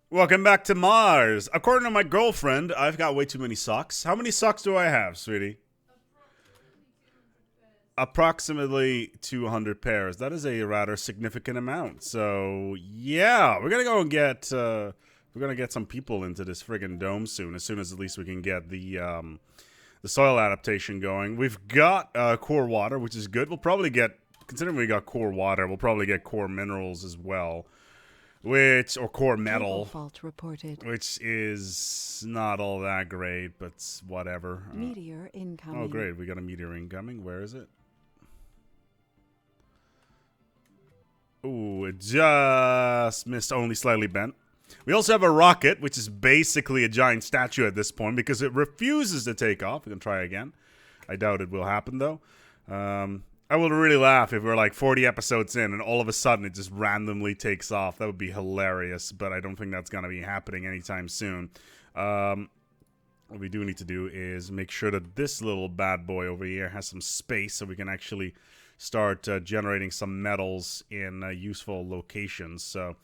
Welcome back to Mars. According to my girlfriend, I've got way too many socks. How many socks do I have, sweetie? Approximately 200 pairs. That is a rather significant amount. So, yeah, we're going to go and get we're going to get some people into this friggin' dome soon, as soon as at least we can get the soil adaptation going. We've got core water, which is good. We'll probably get, considering we got core water, we'll probably get core minerals as well. Or core metal, fault reported. which is not all that great, but whatever. Meteor incoming. Oh, great. We got a meteor incoming. Where is it? Ooh, it just missed, only slightly bent. We also have a rocket, which is basically a giant statue at this point because it refuses to take off. We can try again. I doubt it will happen, though. I would really laugh if we're like 40 episodes in and all of a sudden it just randomly takes off. That would be hilarious, but I don't think that's going to be happening anytime soon. What we do need to do is make sure that this little bad boy over here has some space so we can actually start generating some metals in useful locations. So,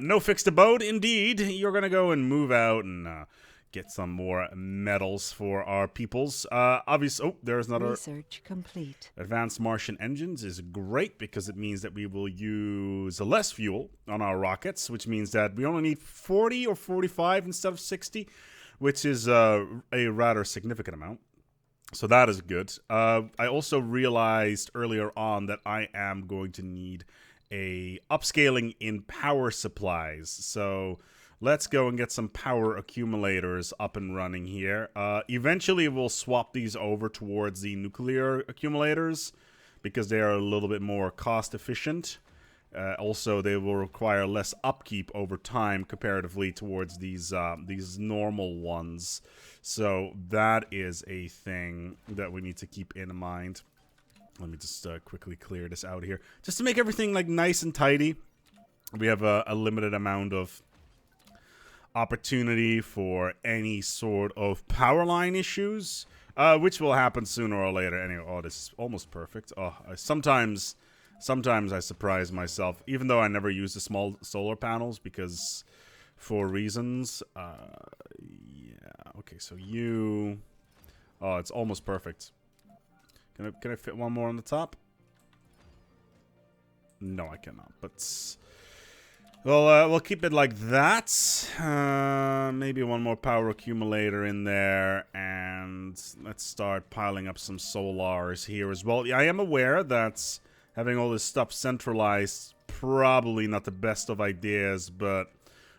no fixed abode, indeed. You're going to go and move out and get some more metals for our peoples. Obviously, oh, there's another. Research complete. Advanced Martian engines is great because it means that we will use less fuel on our rockets, which means that we only need 40 or 45 instead of 60, which is a rather significant amount. So that is good. I also realized earlier on that I am going to need a upscaling in power supplies. So let's go and get some power accumulators up and running here. Eventually, we'll swap these over towards the nuclear accumulators because they are a little bit more cost efficient. Also, they will require less upkeep over time comparatively towards these normal ones. So that is a thing that we need to keep in mind. Let me just quickly clear this out here, just to make everything like nice and tidy. We have a limited amount of opportunity for any sort of power line issues, which will happen sooner or later. Anyway, oh, this is almost perfect. Oh, sometimes I surprise myself, even though I never use the small solar panels because for reasons. Yeah. Okay, so you. Oh, it's almost perfect. Can I fit one more on the top? No, I cannot. But we'll keep it like that. Maybe one more power accumulator in there, and let's start piling up some solars here as well. I am aware that having all this stuff centralized probably not the best of ideas, but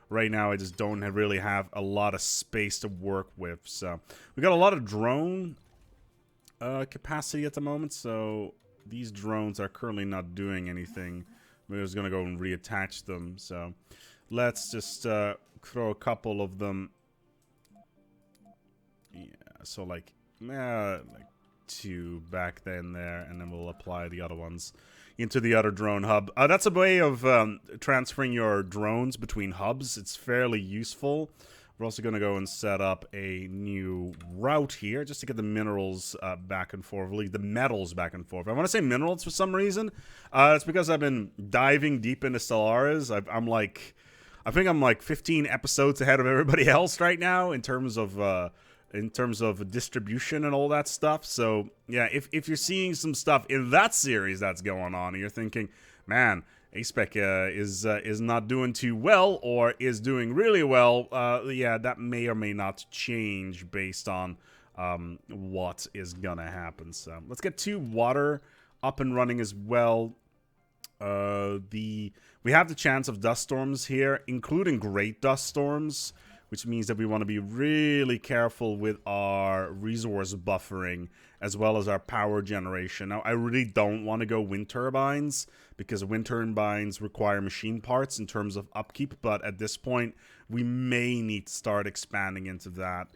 right now I just don't really have a lot of space to work with. So we got a lot of drone capacity at the moment, so these drones are currently not doing anything. We're just gonna go and reattach them. So let's just throw a couple of them. Yeah, so like 2 back then there, and then we'll apply the other ones into the other drone hub. That's a way of transferring your drones between hubs. It's fairly useful. We're also going to go and set up a new route here just to get the minerals back and forth, the metals back and forth. I want to say minerals for some reason. It's because I've been diving deep into Stellaris. I think I'm like 15 episodes ahead of everybody else right now in terms of distribution and all that stuff. So yeah, if you're seeing some stuff in that series that's going on and you're thinking, man, ASpec is not doing too well or is doing really well, yeah, that may or may not change based on what is gonna happen. So let's get 2 water up and running as well. We have the chance of dust storms here, including great dust storms, which means that we want to be really careful with our resource buffering as well as our power generation. Now, I really don't want to go wind turbines because wind turbines require machine parts in terms of upkeep, but at this point, we may need to start expanding into that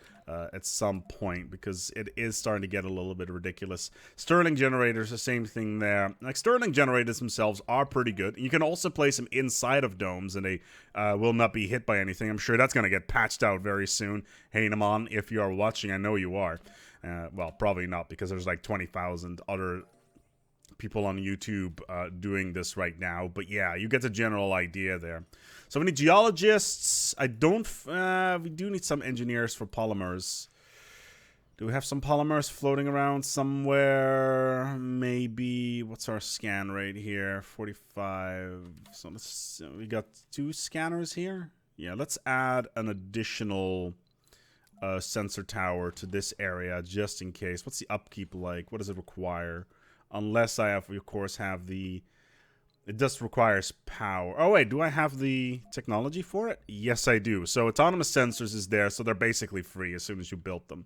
at some point because it is starting to get a little bit ridiculous. Stirling generators, the same thing there. Like, Stirling generators themselves are pretty good. You can also place them inside of domes and they will not be hit by anything. I'm sure that's going to get patched out very soon. Hey, Naman, if you are watching, I know you are. Well, probably not because there's like 20,000 other people on YouTube doing this right now. But yeah, you get the general idea there. So we need geologists. We do need some engineers for polymers. Do we have some polymers floating around somewhere? Maybe. What's our scan rate here? 45. So we got 2 scanners here. Yeah, let's add an additional sensor tower to this area just in case. What's the upkeep like? What does it require? Unless I have, of course, have the... It just requires power. Oh, wait, do I have the technology for it? Yes, I do. So autonomous sensors is there, so they're basically free as soon as you build them.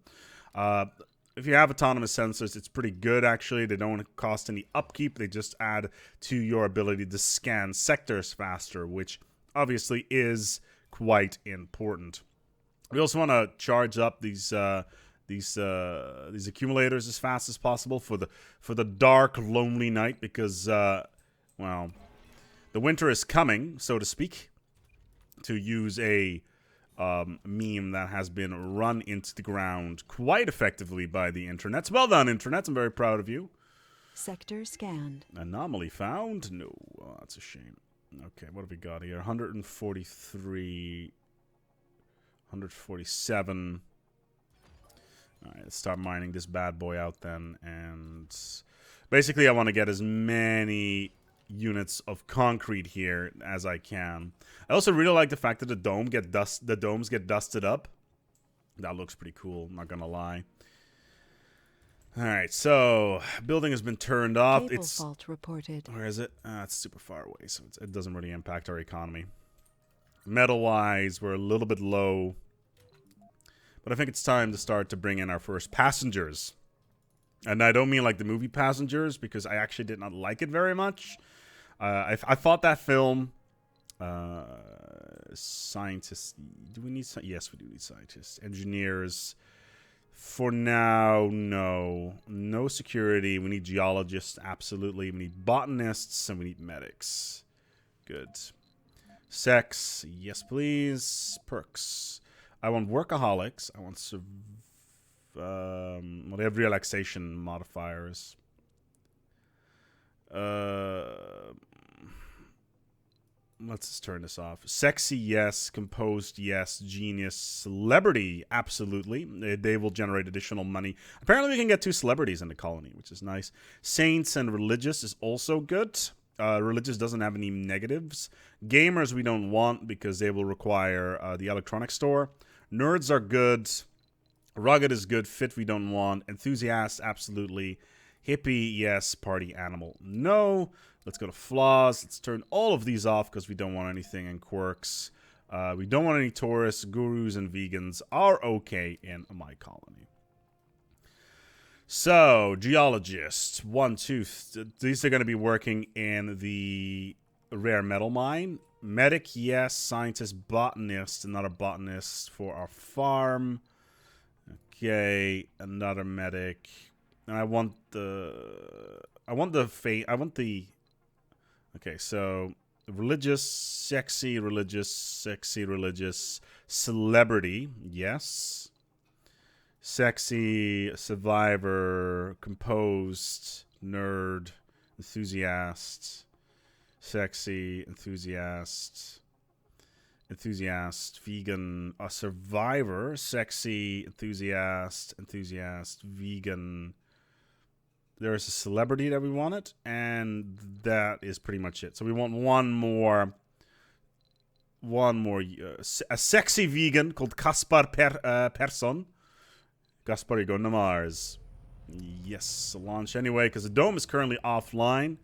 If you have autonomous sensors, it's pretty good, actually. They don't cost any upkeep. They just add to your ability to scan sectors faster, which obviously is quite important. We also want to charge up these accumulators as fast as possible for the dark, lonely night, because well, the winter is coming, so to speak, to use a meme that has been run into the ground quite effectively by the internet. Well done, internet. I'm very proud of you. Sector scanned. Anomaly found? No. Oh, that's a shame. Okay, what have we got here? 143... 147. All right, let's start mining this bad boy out then. And basically, I want to get as many units of concrete here as I can. I also really like the fact that the domes get dusted up. That looks pretty cool, I'm not gonna lie. All right, so building has been turned off. Cable fault reported. Where is it? It's super far away, so it doesn't really impact our economy. Metal-wise, we're a little bit low. But I think it's time to start to bring in our first passengers. And I don't mean like the movie Passengers, because I actually did not like it very much. I thought that film... scientists... Do we need... Yes, we do need scientists. Engineers... For now, no. No security. We need geologists, absolutely. We need botanists, and we need medics. Good. Sex, yes please. Perks. I want workaholics. I want well, they have relaxation modifiers. Let's just turn this off. Sexy, yes. Composed, yes. Genius. Celebrity, absolutely. They will generate additional money. Apparently we can get 2 celebrities in the colony, which is nice. Saints and religious is also good. Religious doesn't have any negatives. Gamers we don't want because they will require the electronics store. Nerds are good. Rugged is good. Fit we don't want. Enthusiast, absolutely. Hippie, yes. Party animal, no. Let's go to flaws. Let's turn all of these off because we don't want anything in quirks. We don't want any tourists. Gurus and vegans are okay in my colony. So, geologists. 1, 2. These are going to be working in the rare metal mine. Medic, yes. Scientist, botanist. Another botanist for our farm. Okay, another medic. And I want the... Okay, so religious, sexy, religious, celebrity, yes. Sexy, survivor, composed, nerd, enthusiast, sexy, enthusiast, vegan, a survivor, sexy, enthusiast, vegan. There's a celebrity that we wanted, and that is pretty much it. So we want one more, a sexy vegan called Kaspar Persson. Kaspar, you go to Mars. Yes, launch anyway, because the dome is currently offline.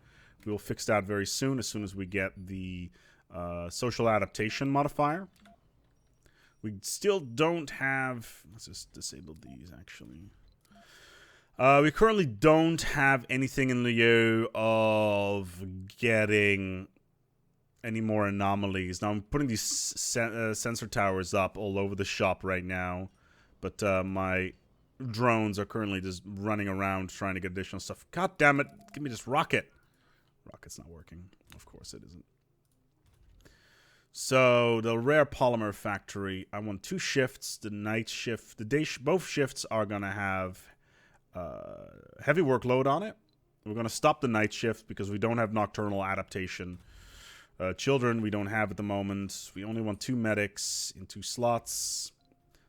We will fix that very soon as we get the social adaptation modifier. We still don't have... Let's just disable these, actually. We currently don't have anything in lieu of getting any more anomalies. Now, I'm putting these sensor towers up all over the shop right now, but my drones are currently just running around trying to get additional stuff. God damn it, give me this rocket. Rocket's not working. Of course it isn't. So, the rare polymer factory, I want 2 shifts. The night shift, the day both shifts are going to have... heavy workload on it, We're going to stop the night shift because we don't have nocturnal adaptation. Children, we don't have at the moment. We only want 2 medics in 2 slots.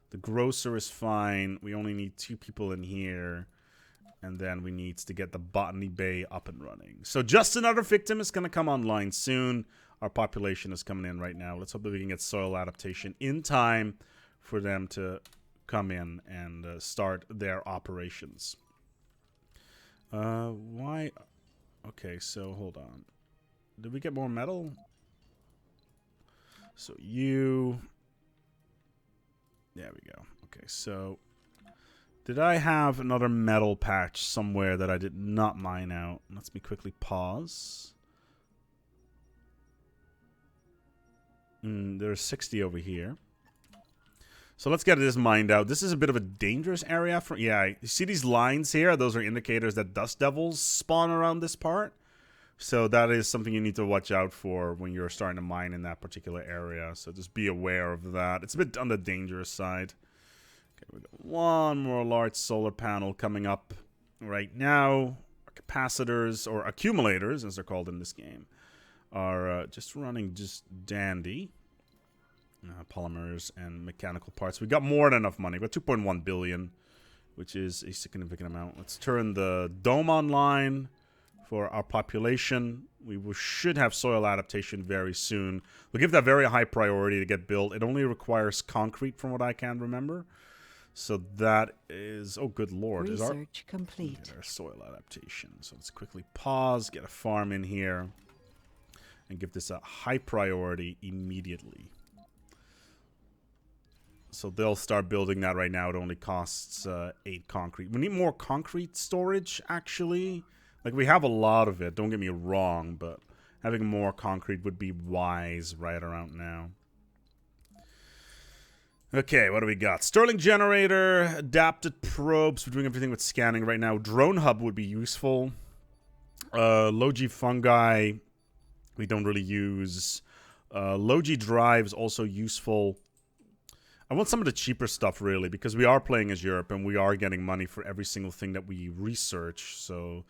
The grocer is fine. We only need 2 people in here. And then we need to get the Botany Bay up and running. So just another victim is going to come online soon. Our population is coming in right now. Let's hope that we can get soil adaptation in time for them to come in and start their operations. Why? Okay, so hold on. Did we get more metal? So you... There we go. Okay, so... Did I have another metal patch somewhere that I did not mine out? Let me quickly pause. There's 60 over here. So let's get this mined out. This is a bit of a dangerous area for... Yeah, you see these lines here? Those are indicators that dust devils spawn around this part. So that is something you need to watch out for when you're starting to mine in that particular area. So just be aware of that. It's a bit on the dangerous side. Okay, we got one more large solar panel coming up right now. Our capacitors, or accumulators, as they're called in this game, are just running just dandy. Polymers and mechanical parts. We got more than enough money. We got 2.1 billion, which is a significant amount. Let's turn the dome online for our population. We should have soil adaptation very soon. We'll give that very high priority to get built. It only requires concrete from what I can remember. So that is... Oh, good lord. Research complete. Get our soil adaptation. So let's quickly pause, get a farm in here, and give this a high priority immediately. So they'll start building that right now. It only costs 8 concrete. We need more concrete storage, actually. Like, we have a lot of it, don't get me wrong, but having more concrete would be wise right around now. Okay, what do we got? Sterling generator, adapted probes. We're doing everything with scanning right now. Drone hub would be useful. Low-G fungi, we don't really use. Low-G drive is also useful. I want some of the cheaper stuff, really, because we are playing as Europe, and we are getting money for every single thing that we research, so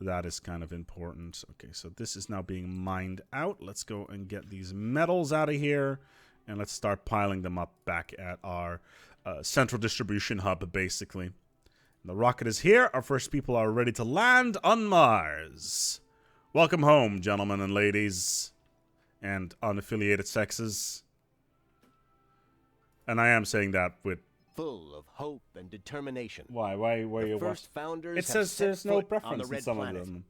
that is kind of important. Okay, so this is now being mined out. Let's go and get these metals out of here, and let's start piling them up back at our central distribution hub, basically. And the rocket is here. Our first people are ready to land on Mars. Welcome home, gentlemen and ladies, and unaffiliated sexes. And I am saying that with... Full of hope and determination. Why the you first founders It says there's no preference in some of them.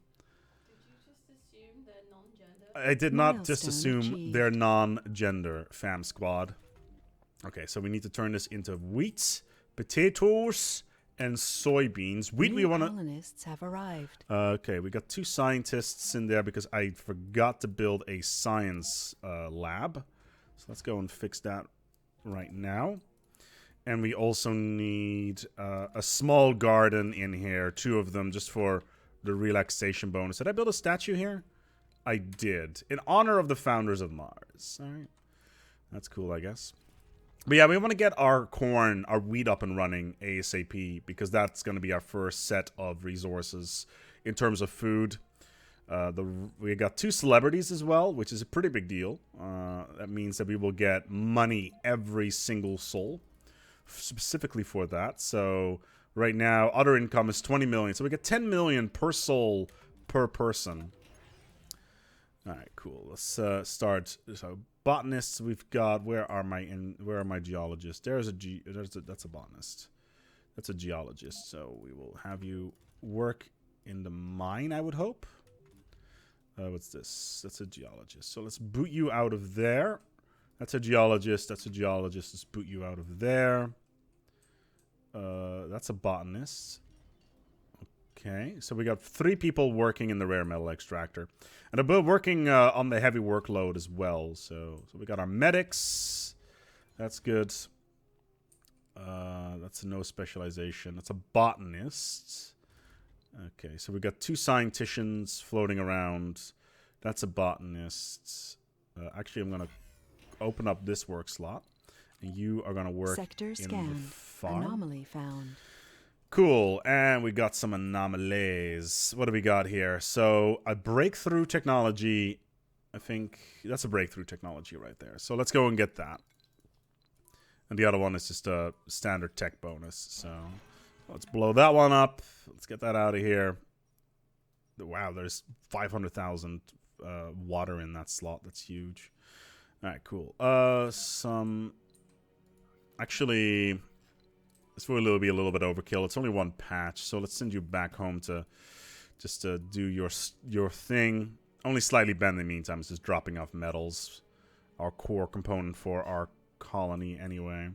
Did you just assume they're non-gender? I did not just Milestone assume achieved. they're non-gender, fam squad. Okay, so we need to turn this into wheat, potatoes, and soybeans. Wheat we New want to... colonists have arrived. Okay, we got 2 scientists in there because I forgot to build a science lab. So let's go and fix that right now. And we also need a small garden in here, 2 of them, just for the relaxation bonus. Did I build a statue here? I did, in honor of the founders of Mars. All right, that's cool, I guess. But yeah, we want to get our corn, our wheat up and running ASAP, because that's going to be our first set of resources in terms of food. We got 2 celebrities as well, which is a pretty big deal. That means that we will get money every single soul, specifically for that. So right now, other income is 20 million. So we get 10 million per soul per person. All right, cool. Let's start. So botanists, we've got. Where are my geologists? That's a botanist. That's a geologist. So we will have you work in the mine, I would hope. What's this? That's a geologist. So let's boot you out of there. That's a geologist. That's a geologist. Let's boot you out of there. That's a botanist. Okay, so we got 3 people working in the rare metal extractor, and they're working on the heavy workload as well. So we got our medics. That's good. That's no specialization. That's a botanist. Okay, so we got 2 scienticians floating around. That's a botanist. Actually, I'm gonna open up this work slot, and you are gonna work Sector in the scanned. farm. Anomaly found. Cool, and we got some anomalies. What do we got here? So, a breakthrough technology. I think that's a breakthrough technology right there. So, let's go and get that. And the other one is just a standard tech bonus. So, let's blow that one up. Let's get that out of here. Wow, there's 500,000 water in that slot. That's huge. All right, cool. Actually, this will be a little bit overkill. It's only one patch, so let's send you back home to just to do your thing. Only slightly bent in the meantime. It's just dropping off metals, our core component for our colony anyway.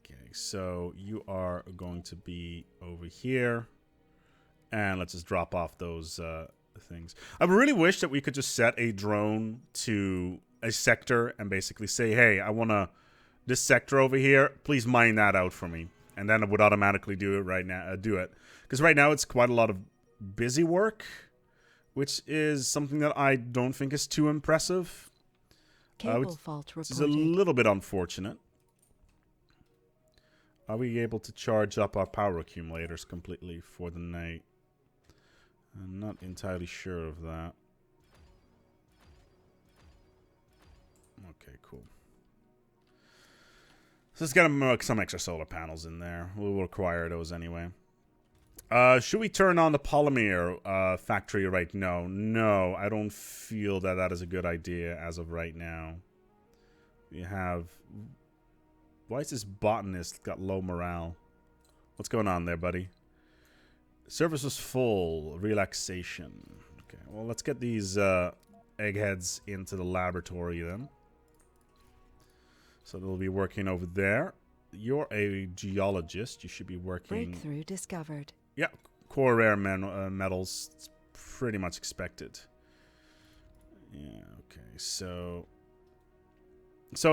Okay, so you are going to be over here, and let's just drop off those things. I really wish that we could just set a drone to a sector and basically say, hey, I want to this sector over here, please mine that out for me. And then it would automatically do it right now. Because right now it's quite a lot of busy work, which is something that I don't think is too impressive. Cable fault reported. This is a little bit unfortunate. Are we able to charge up our power accumulators completely for the night? I'm not entirely sure of that. Okay, cool. So let's get some extra solar panels in there. We'll require those anyway. Should we turn on the polymer factory right now? No, I don't feel that that is a good idea as of right now. We have... Why is this botanist got low morale? What's going on there, buddy? Service was full. Relaxation. Okay, well, let's get these eggheads into the laboratory then. So they'll be working over there. You're a geologist. You should be working... Breakthrough discovered. Yeah, core rare metals. It's pretty much expected. Yeah, okay. So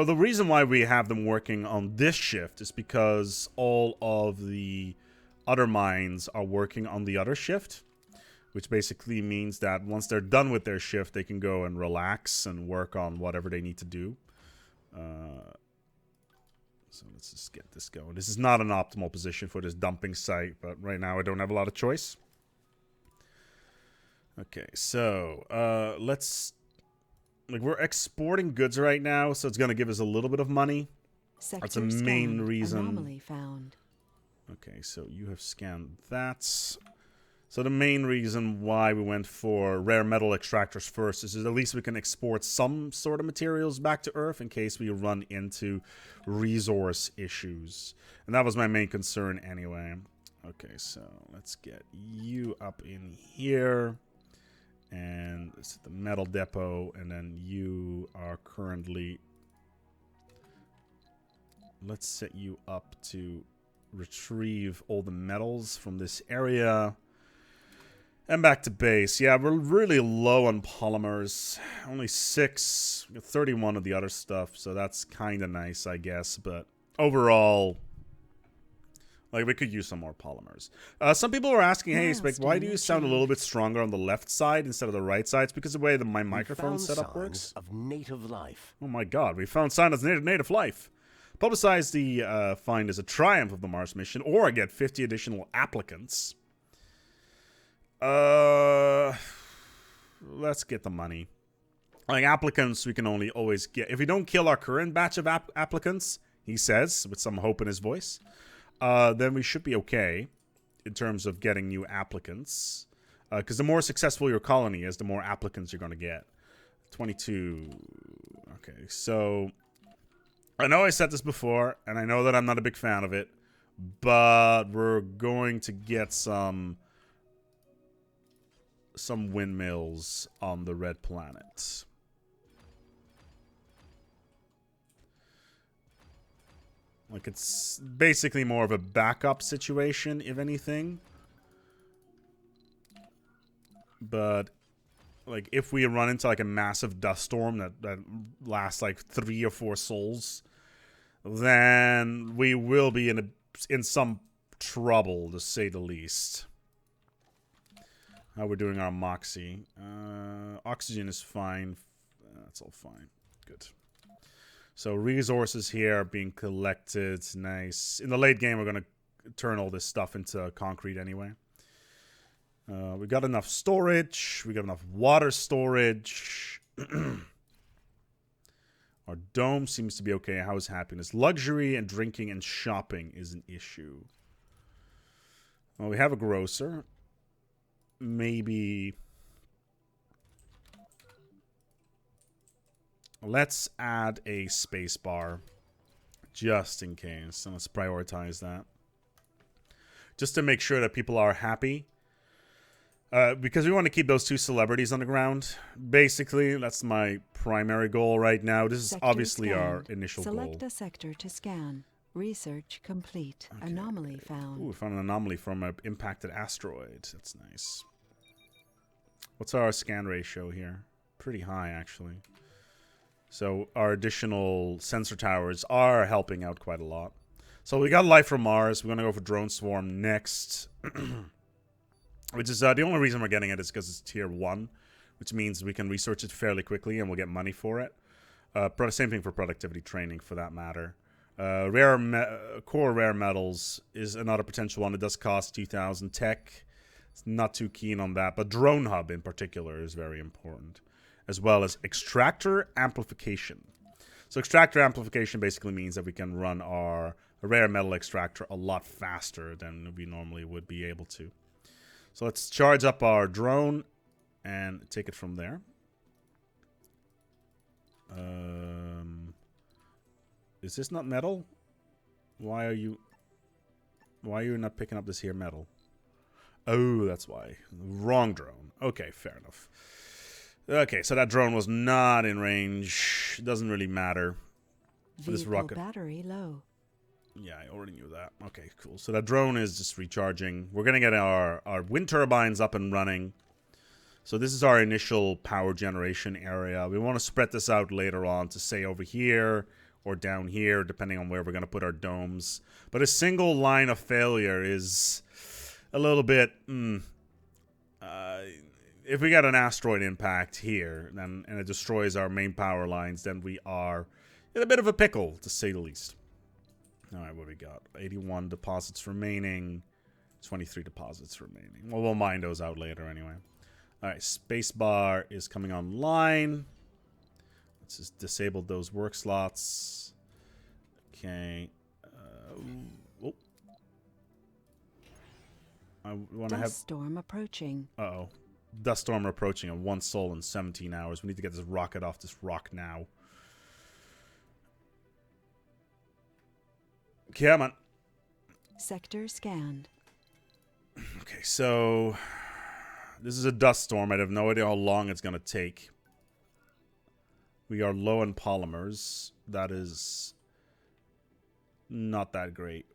the reason why we have them working on this shift is because all of the other mines are working on the other shift, which basically means that once they're done with their shift, they can go and relax and work on whatever they need to do. So let's just get this going. This is not an optimal position for this dumping site, but right now I don't have a lot of choice. Okay, so let's... Like, we're exporting goods right now, so it's going to give us a little bit of money. Sector That's the main scanned. reason. Anomaly found. Okay, so you have scanned that. So the main reason why we went for rare metal extractors first is at least we can export some sort of materials back to Earth in case we run into resource issues. And that was my main concern anyway. Okay, so let's get you up in here. And this is the metal depot, and then you are currently... Let's set you up to retrieve all the metals from this area. And back to base. Yeah, we're really low on polymers. Only 6. 31 of the other stuff, so that's kind of nice, I guess. But overall, like, we could use some more polymers. Some people are asking, hey, ASpec, why do you sound a little bit stronger on the left side instead of the right side? It's because of the way my microphone setup works. Of native life. Oh my god, we found signs of native life. Publicize the find as a triumph of the Mars mission, or get 50 additional applicants. Let's get the money. Like, applicants, we can only always get... If we don't kill our current batch of applicants, he says, with some hope in his voice, then we should be okay in terms of getting new applicants. Because the more successful your colony is, the more applicants you're going to get. 22. Okay, so... I know I said this before, and I know that I'm not a big fan of it, but we're going to get some windmills on the red planet. Like, it's basically more of a backup situation, if anything. But, like, if we run into, like, a massive dust storm that lasts, like, 3 or 4 sols, then we will be in some trouble, to say the least. How we're doing our Moxie. Oxygen is fine. That's all fine. Good. So resources here are being collected. Nice. In the late game, we're going to turn all this stuff into concrete anyway. We got enough storage. We got enough water storage. Our dome seems to be okay. How's happiness? Luxury and drinking and shopping is an issue. Well, we have a grocer. Maybe... Let's add a space bar. Just in case. So let's prioritize that. Just to make sure that people are happy. Because we want to keep those 2 celebrities on the ground. Basically, that's my primary goal right now. This is Sector obviously scanned. our initial Select goal. a sector to scan. Research complete. Okay. Anomaly found. Ooh, we found an anomaly from an impacted asteroid. That's nice. What's our scan ratio here? Pretty high, actually. So our additional sensor towers are helping out quite a lot. So we got life from Mars. We're going to go for Drone Swarm next. Which is the only reason we're getting it is because it's tier 1. Which means we can research it fairly quickly and we'll get money for it. Same thing for productivity training for that matter. Core rare metals is another potential one. It does cost 2,000. Tech, it's not too keen on that. But Drone Hub in particular is very important. As well as extractor amplification. So extractor amplification basically means that we can run our rare metal extractor a lot faster than we normally would be able to. So let's charge up our drone and take it from there. Is this not metal? Why are you not picking up this here metal? Oh, that's why. Wrong drone. Okay, fair enough. Okay, so that drone was not in range. It doesn't really matter for this Vehicle rocket. battery low. Yeah, I already knew that. Okay, cool. So that drone is just recharging. We're going to get our wind turbines up and running. So this is our initial power generation area. We want to spread this out later on to say over here or down here, depending on where we're going to put our domes. But a single line of failure is a little bit... if we get an asteroid impact here and it destroys our main power lines, then we are in a bit of a pickle, to say the least. All right, what do we got? 81 deposits remaining, 23 deposits remaining. Well, we'll mine those out later anyway. All right, spacebar is coming online. Let's just disable those work slots. Okay. Oh. I want to have... Dust storm approaching. Uh-oh. Dust storm approaching at 1 sol in 17 hours. We need to get this rocket off this rock now. Come on. Sector scanned. Okay, so... This is a dust storm. I have no idea how long it's going to take. We are low in polymers. That is not that great.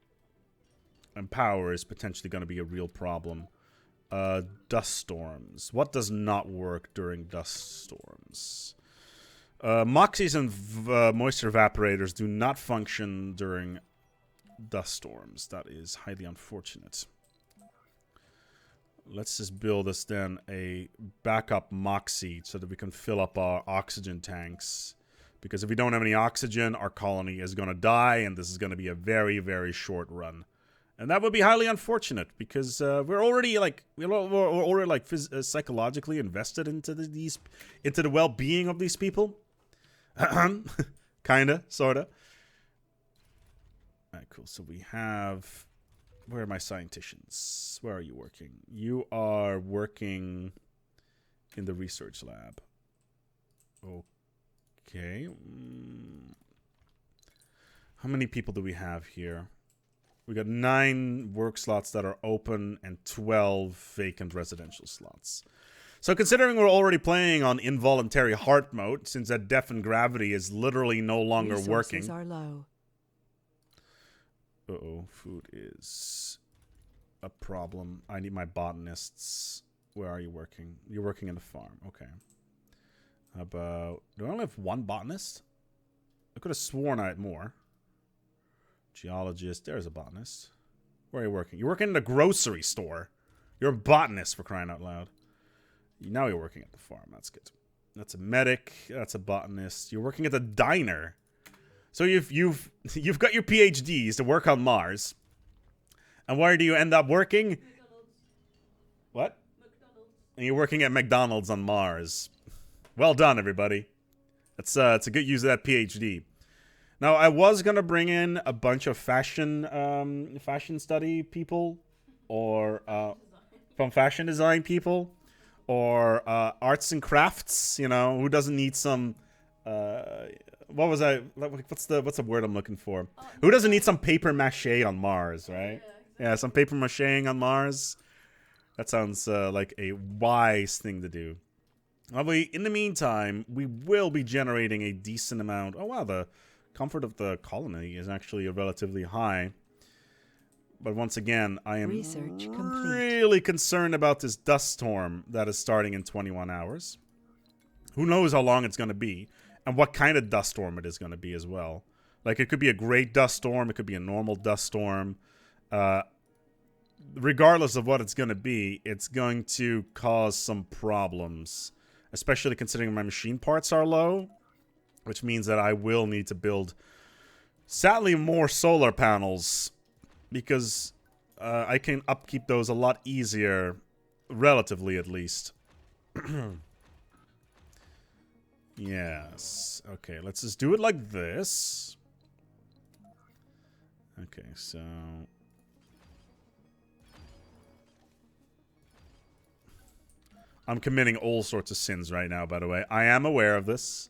And power is potentially going to be a real problem. Dust storms. What does not work during dust storms? Moxies and moisture evaporators do not function during dust storms. That is highly unfortunate. Let's just build us then a backup Moxie so that we can fill up our oxygen tanks. Because if we don't have any oxygen, our colony is going to die, and this is going to be a very, very short run. And that would be highly unfortunate because we're already psychologically invested into the well-being of these people. Kinda, sorta. Alright, cool. So we have... Where are my scienticians? Where are you working? You are working in the research lab. Okay. How many people do we have here? We got 9 work slots that are open and 12 vacant residential slots. So considering we're already playing on involuntary heart mode, since that deafen gravity is literally no longer Resources working. are low. Uh-oh, food is a problem. I need my botanists. Where are you working? You're working in the farm. Okay. How about... Do I only have 1 botanist? I could have sworn I had more. Geologist. There's a botanist. Where are you working? You're working in the grocery store. You're a botanist, for crying out loud. Now you're working at the farm. That's good. That's a medic. That's a botanist. You're working at the diner. So you've got your PhDs to work on Mars. And where do you end up working? McDonald's. What? McDonald's. And you're working at McDonald's on Mars. Well done, everybody. It's a good use of that PhD. Now, I was gonna bring in a bunch of fashion study people, or from fashion design people, or arts and crafts. You know, who doesn't need some? What was I? What's the word I'm looking for? Who doesn't need some paper mache on Mars, right? Yeah, some paper macheing on Mars. That sounds like a wise thing to do. In the meantime, we will be generating a decent amount. Oh wow, the comfort of the colony is actually relatively high. But once again, I am Research complete. really concerned about this dust storm that is starting in 21 hours. Who knows how long it's going to be, and what kind of dust storm it is going to be as well. Like, it could be a great dust storm, it could be a normal dust storm. Regardless of what it's going to be, it's going to cause some problems. Especially considering my machine parts are low, which means that I will need to build, sadly, more solar panels, because I can upkeep those a lot easier, relatively at least. Yes. Okay, let's just do it like this. Okay, so... I'm committing all sorts of sins right now, by the way. I am aware of this.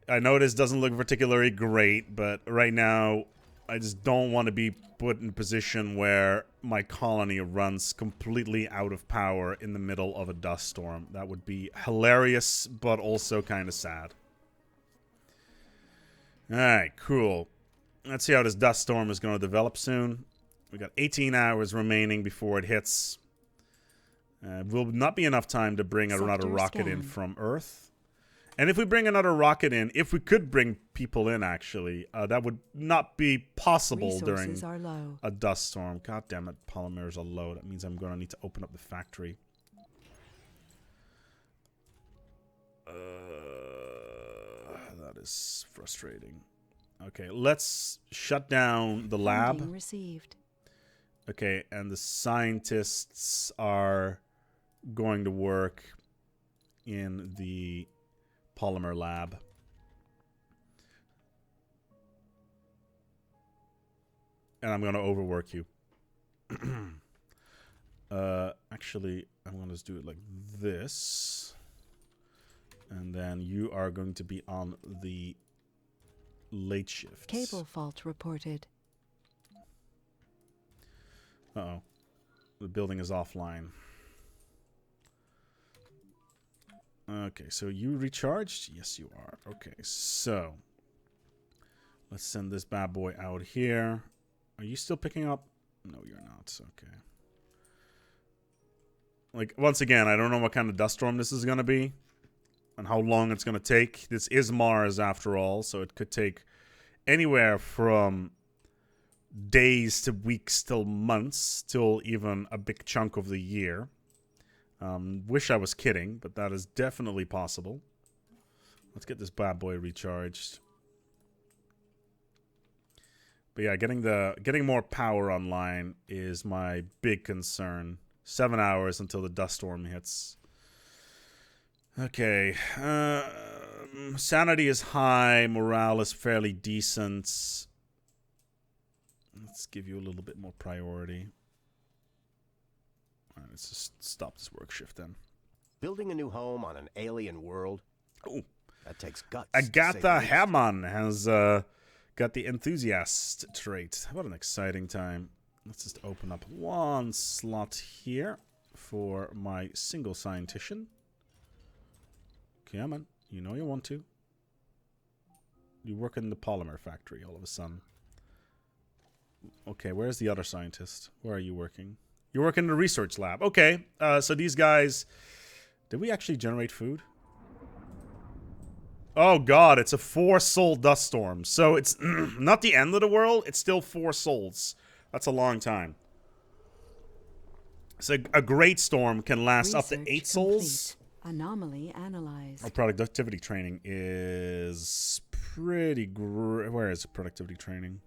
I know this doesn't look particularly great, but right now, I just don't want to be put in a position where my colony runs completely out of power in the middle of a dust storm. That would be hilarious, but also kind of sad. Alright, cool. Let's see how this dust storm is going to develop soon. We got 18 hours remaining before it hits. Will not be enough time to bring another Sector rocket in scan. from Earth. And if we bring another rocket in, if we could bring people in, actually, that would not be possible during Resources are low. a dust storm. God damn it, polymers are low. That means I'm going to need to open up the factory. That is frustrating. Okay, let's shut down the lab. Funding received. Okay, and the scientists are going to work in the polymer lab. And I'm going to overwork you. Actually, I'm going to do it like this. And then you are going to be on the late shift. Cable fault reported. Uh-oh. The building is offline. Okay, so you recharged? Yes, you are. Okay, so let's send this bad boy out here. Are you still picking up? No, you're not. Okay. Like, once again, I don't know what kind of dust storm this is going to be and how long it's going to take. This is Mars, after all, so it could take anywhere from days to weeks till months till even a big chunk of the year. Wish I was kidding, but that is definitely possible. Let's get this bad boy recharged. But yeah, getting more power online is my big concern. 7 hours until the dust storm hits. Okay. Sanity is high. Morale is fairly decent. Let's give you a little bit more priority. All right, let's just stop this work shift then. Building a new home on an alien world? Oh, That takes guts. to say the Agatha least. Hammond has got the enthusiast trait. What an exciting time. Let's just open up one slot here for my single scientician. Come on, you know you want to. You work in the polymer factory all of a sudden. Okay, where's the other scientist? Where are you working? You work in the research lab. Okay, so these guys... Did we actually generate food? Oh god, it's a 4-soul dust storm. So it's not the end of the world, it's still 4 souls. That's a long time. So a great storm can last up to Research 8 souls. complete. Anomaly analyzed. Our productivity training is pretty where is productivity training?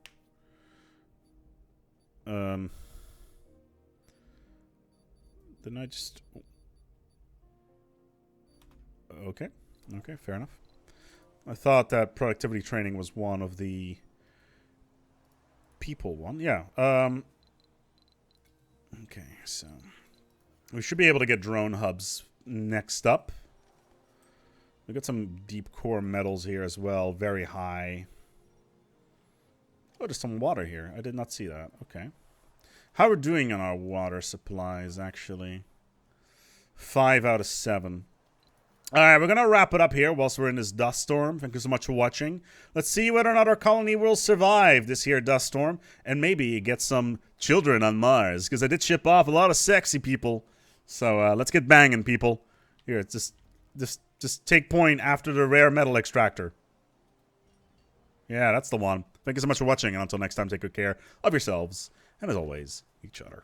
Didn't I just... Okay. Okay, fair enough. I thought that productivity training was one of the people one. Yeah. Okay, so we should be able to get drone hubs next up. We got some deep core metals here as well, very high. Oh, there's some water here. I did not see that. Okay. How we're doing on our water supplies, actually. 5 out of 7. Alright, we're going to wrap it up here whilst we're in this dust storm. Thank you so much for watching. Let's see whether or not our colony will survive this here dust storm. And maybe get some children on Mars. Because I did ship off a lot of sexy people. So let's get banging, people. Here, just take point after the rare metal extractor. Yeah, that's the one. Thank you so much for watching. And until next time, take good care of yourselves. And as always, each other.